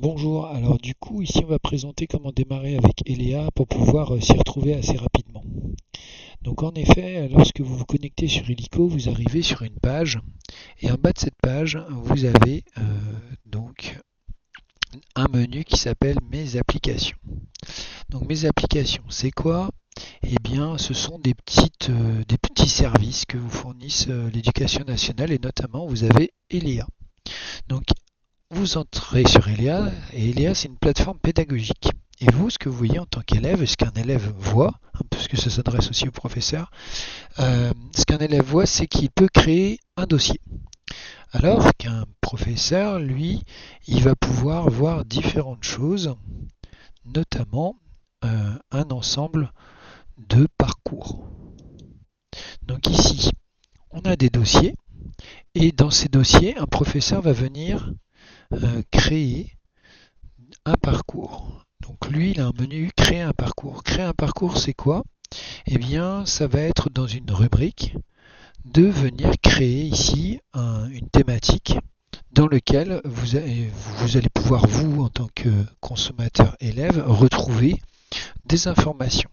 Bonjour, alors du coup ici on va présenter comment démarrer avec Eléa pour pouvoir s'y retrouver assez rapidement. Donc en effet, lorsque vous vous connectez sur Illico, vous arrivez sur une page et en bas de cette page, vous avez donc un menu qui s'appelle Mes applications. Donc mes applications, c'est quoi? Eh bien, ce sont des petits services que vous fournissent l'Éducation nationale et notamment vous avez Eléa. Donc vous entrez sur Eléa, et Eléa, c'est une plateforme pédagogique. Et vous, ce que vous voyez en tant qu'élève, ce qu'un élève voit, puisque ça s'adresse aussi aux professeurs, ce qu'un élève voit, c'est qu'il peut créer un dossier. Alors qu'un professeur, lui, il va pouvoir voir différentes choses, notamment un ensemble de parcours. Donc ici, on a des dossiers, et dans ces dossiers, un professeur va venir créer un parcours. Donc lui, il a un menu créer un parcours. Créer un parcours, c'est quoi? Eh bien, ça va être dans une rubrique de venir créer ici une thématique dans laquelle vous allez pouvoir, vous, en tant que consommateur élève, retrouver des informations.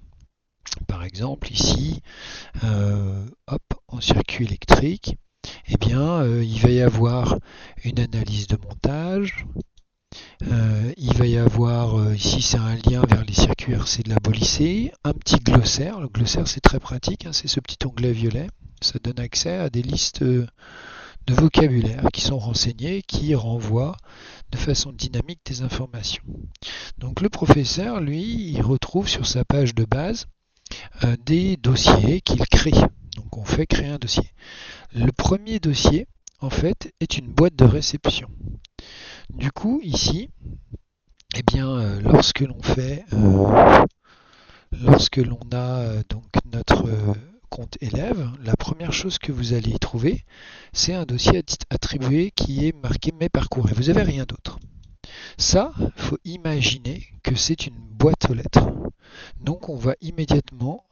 Par exemple, ici, hop, en circuit électrique, eh bien, il va y avoir une analyse de montage. Il va y avoir, ici c'est un lien vers les circuits RC de Labo Lycée, un petit glossaire. Le glossaire c'est très pratique, hein, c'est ce petit onglet violet. Ça donne accès à des listes de vocabulaire qui sont renseignées, qui renvoient de façon dynamique des informations. Donc le professeur, lui, il retrouve sur sa page de base des dossiers qu'il crée. Donc on fait créer un dossier. Le premier dossier, en fait, est une boîte de réception. Du coup, ici, eh bien, lorsque l'on a donc notre compte élève, la première chose que vous allez y trouver, c'est un dossier attribué qui est marqué Mes parcours et vous n'avez rien d'autre. Ça, il faut imaginer que c'est une boîte aux lettres. Donc on va immédiatement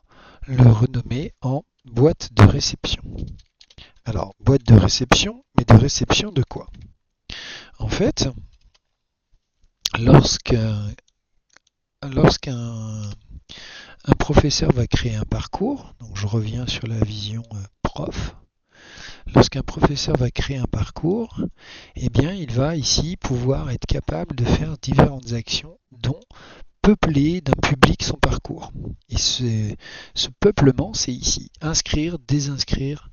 le renommer en boîte de réception. Alors, boîte de réception, mais de réception de quoi? En fait, lorsqu'un professeur va créer un parcours, donc je reviens sur la vision prof, lorsqu'un professeur va créer un parcours, eh bien il va ici pouvoir être capable de faire différentes actions, dont peupler d'un public son parcours. Et ce peuplement, c'est ici, inscrire, désinscrire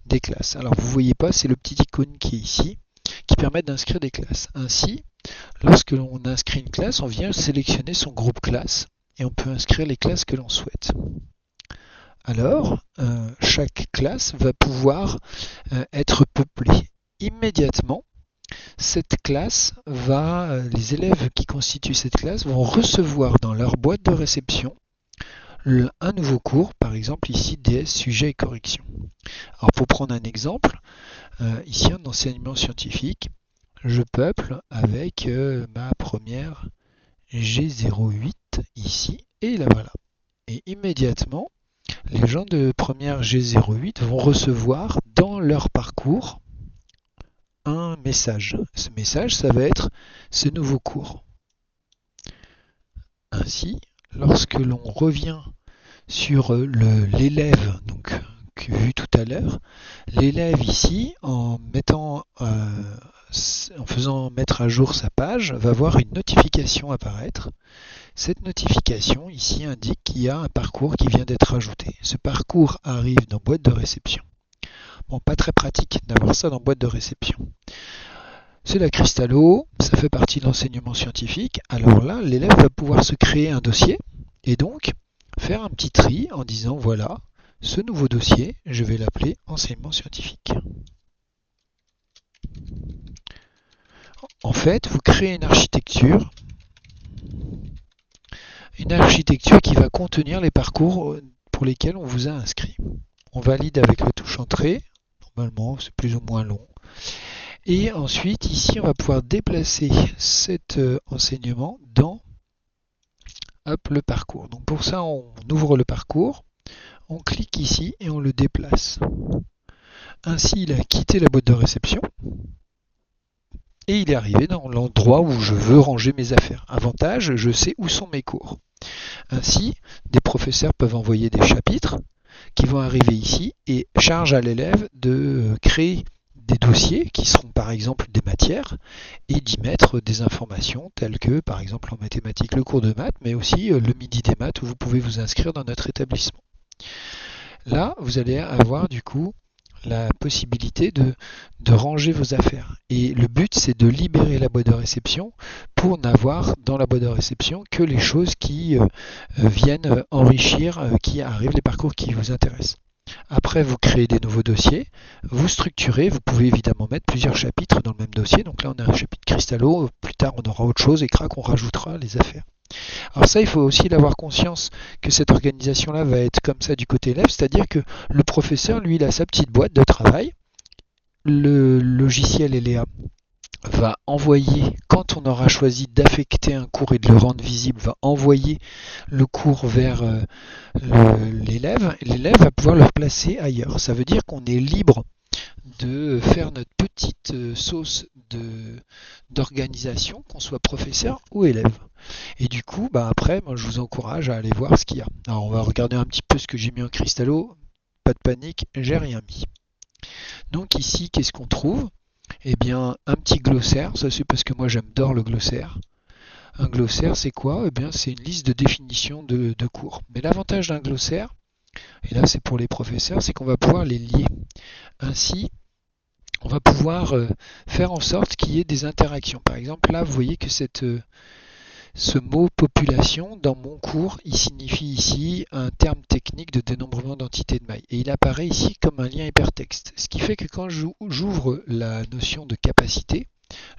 des classes. Alors vous ne voyez pas, c'est le petit icône qui est ici, qui permet d'inscrire des classes. Ainsi, lorsque l'on inscrit une classe, on vient sélectionner son groupe classe et on peut inscrire les classes que l'on souhaite. Alors, chaque classe va pouvoir être peuplée. Immédiatement, cette classe les élèves qui constituent cette classe vont recevoir dans leur boîte de réception un nouveau cours, par exemple ici DS sujet et correction. Alors pour prendre un exemple, ici en enseignement scientifique, je peuple avec ma première G08 ici, et là voilà. Et immédiatement, les gens de première G08 vont recevoir dans leur parcours un message. Ce message, ça va être ce nouveau cours. Ainsi, lorsque l'on revient sur l'élève, donc vu tout à l'heure, l'élève ici, en faisant mettre à jour sa page, va voir une notification apparaître. Cette notification ici indique qu'il y a un parcours qui vient d'être ajouté. Ce parcours arrive dans boîte de réception. Bon, pas très pratique d'avoir ça dans boîte de réception. C'est la Cristallo, ça fait partie de l'enseignement scientifique. Alors là, l'élève va pouvoir se créer un dossier et donc faire un petit tri en disant voilà, ce nouveau dossier, je vais l'appeler enseignement scientifique. En fait, vous créez une architecture qui va contenir les parcours pour lesquels on vous a inscrit. On valide avec la touche entrée, normalement c'est plus ou moins long. Et ensuite, ici, on va pouvoir déplacer cet enseignement dans le parcours. Donc pour ça, on ouvre le parcours, on clique ici et on le déplace. Ainsi, il a quitté la boîte de réception et il est arrivé dans l'endroit où je veux ranger mes affaires. Avantage, je sais où sont mes cours. Ainsi, des professeurs peuvent envoyer des chapitres qui vont arriver ici et charge à l'élève de créer des dossiers qui seront par exemple des matières et d'y mettre des informations telles que par exemple en mathématiques le cours de maths, mais aussi le midi des maths où vous pouvez vous inscrire dans notre établissement. Là, vous allez avoir du coup la possibilité de ranger vos affaires. Et le but, c'est de libérer la boîte de réception pour n'avoir dans la boîte de réception que les choses qui viennent enrichir, qui arrivent, les parcours qui vous intéressent. Après, vous créez des nouveaux dossiers, vous structurez, vous pouvez évidemment mettre plusieurs chapitres dans le même dossier. Donc là, on a un chapitre cristallo, plus tard, on aura autre chose et crac, on rajoutera les affaires. Alors ça, il faut aussi avoir conscience que cette organisation-là va être comme ça du côté élève, c'est-à-dire que le professeur, lui, il a sa petite boîte de travail. Le logiciel ELEA va envoyer, quand on aura choisi d'affecter un cours et de le rendre visible, va envoyer le cours vers l'élève. L'élève va pouvoir le replacer ailleurs. Ça veut dire qu'on est libre de faire notre petite sauce d'organisation, qu'on soit professeur ou élève. Et du coup, après, moi, je vous encourage à aller voir ce qu'il y a. Alors, on va regarder un petit peu ce que j'ai mis en cristallo. Pas de panique, j'ai rien mis. Donc ici, qu'est-ce qu'on trouve? Eh bien, un petit glossaire. Ça, c'est parce que moi, j'adore le glossaire. Un glossaire, c'est quoi? Eh bien, c'est une liste de définitions de cours. Mais l'avantage d'un glossaire, et là, c'est pour les professeurs, c'est qu'on va pouvoir les lier. Ainsi, on va pouvoir faire en sorte qu'il y ait des interactions. Par exemple, là, vous voyez que ce mot population, dans mon cours, il signifie ici un terme technique de dénombrement d'entités de mailles. Et il apparaît ici comme un lien hypertexte. Ce qui fait que quand j'ouvre la notion de capacité,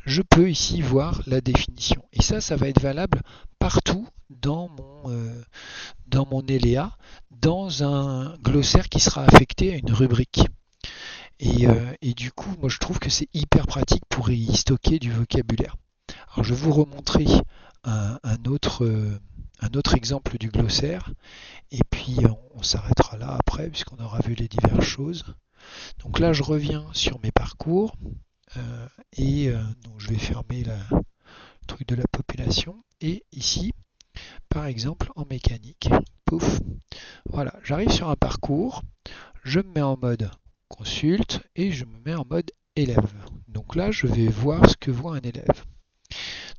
je peux ici voir la définition. Et ça va être valable partout dans mon ELEA, dans un glossaire qui sera affecté à une rubrique. Et du coup, moi je trouve que c'est hyper pratique pour y stocker du vocabulaire. Alors je vais vous remontrer un autre exemple du glossaire, et puis on s'arrêtera là après, puisqu'on aura vu les diverses choses. Donc là, je reviens sur mes parcours, donc je vais fermer le truc de la population, et ici, par exemple, en mécanique, pouf, voilà, j'arrive sur un parcours, je me mets en mode consulte, et je me mets en mode élève. Donc là, je vais voir ce que voit un élève.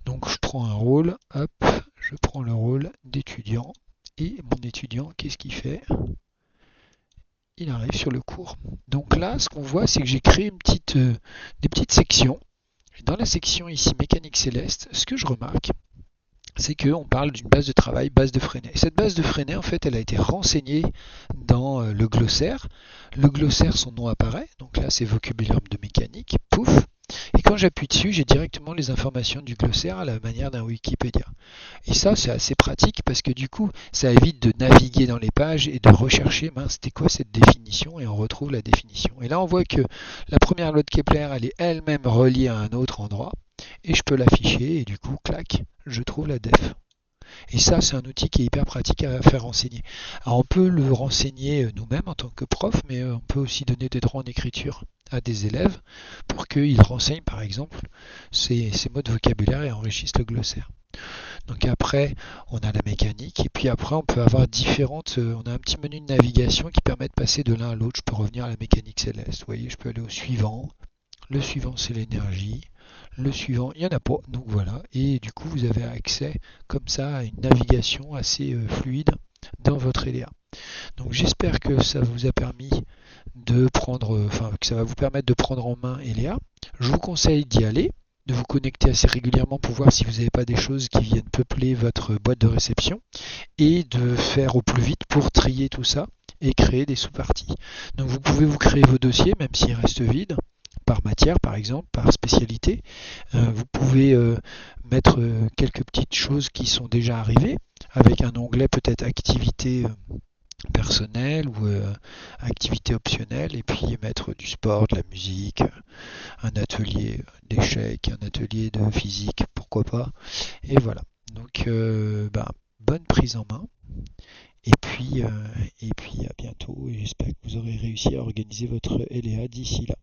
Donc je prends un rôle, hop, je prends le rôle d'étudiant, et mon étudiant, qu'est-ce qu'il fait? Il arrive sur le cours. Donc là, ce qu'on voit, c'est que j'ai créé des petites sections. Et dans la section ici, mécanique céleste, ce que je remarque, c'est qu'on parle d'une base de travail, base de Freinet. Et cette base de Freinet, en fait, elle a été renseignée dans le glossaire. Le glossaire, son nom apparaît. Donc là, c'est vocabulaire de mécanique. Pouf. Et quand j'appuie dessus, j'ai directement les informations du glossaire à la manière d'un Wikipédia. Et ça, c'est assez pratique parce que du coup, ça évite de naviguer dans les pages et de rechercher, c'était quoi cette définition? Et on retrouve la définition. Et là, on voit que la première loi de Kepler, elle est elle-même reliée à un autre endroit. Et je peux l'afficher et du coup, clac, je trouve la def. Et ça, c'est un outil qui est hyper pratique à faire renseigner. Alors, on peut le renseigner nous-mêmes en tant que prof, mais on peut aussi donner des droits en écriture à des élèves pour qu'ils renseignent, par exemple, ces mots de vocabulaire et enrichissent le glossaire. Donc après, on a la mécanique, et puis après, on peut avoir on a un petit menu de navigation qui permet de passer de l'un à l'autre. Je peux revenir à la mécanique céleste. Vous voyez, je peux aller au suivant. Le suivant, c'est l'énergie. Le suivant, il n'y en a pas, donc voilà. Et du coup, vous avez accès comme ça à une navigation assez fluide dans votre ELEA. Donc j'espère que ça vous a permis que ça va vous permettre de prendre en main ELEA. Je vous conseille d'y aller, de vous connecter assez régulièrement pour voir si vous n'avez pas des choses qui viennent peupler votre boîte de réception, et de faire au plus vite pour trier tout ça et créer des sous-parties. Donc vous pouvez vous créer vos dossiers, même s'ils restent vides, par matière par exemple, par spécialité. Vous pouvez mettre quelques petites choses qui sont déjà arrivées, avec un onglet peut-être activité personnelle ou activité optionnelle, et puis mettre du sport, de la musique, un atelier d'échecs, un atelier de physique, pourquoi pas. Et voilà. Donc bonne prise en main. Et puis à bientôt, et j'espère que vous aurez réussi à organiser votre ELEA d'ici là.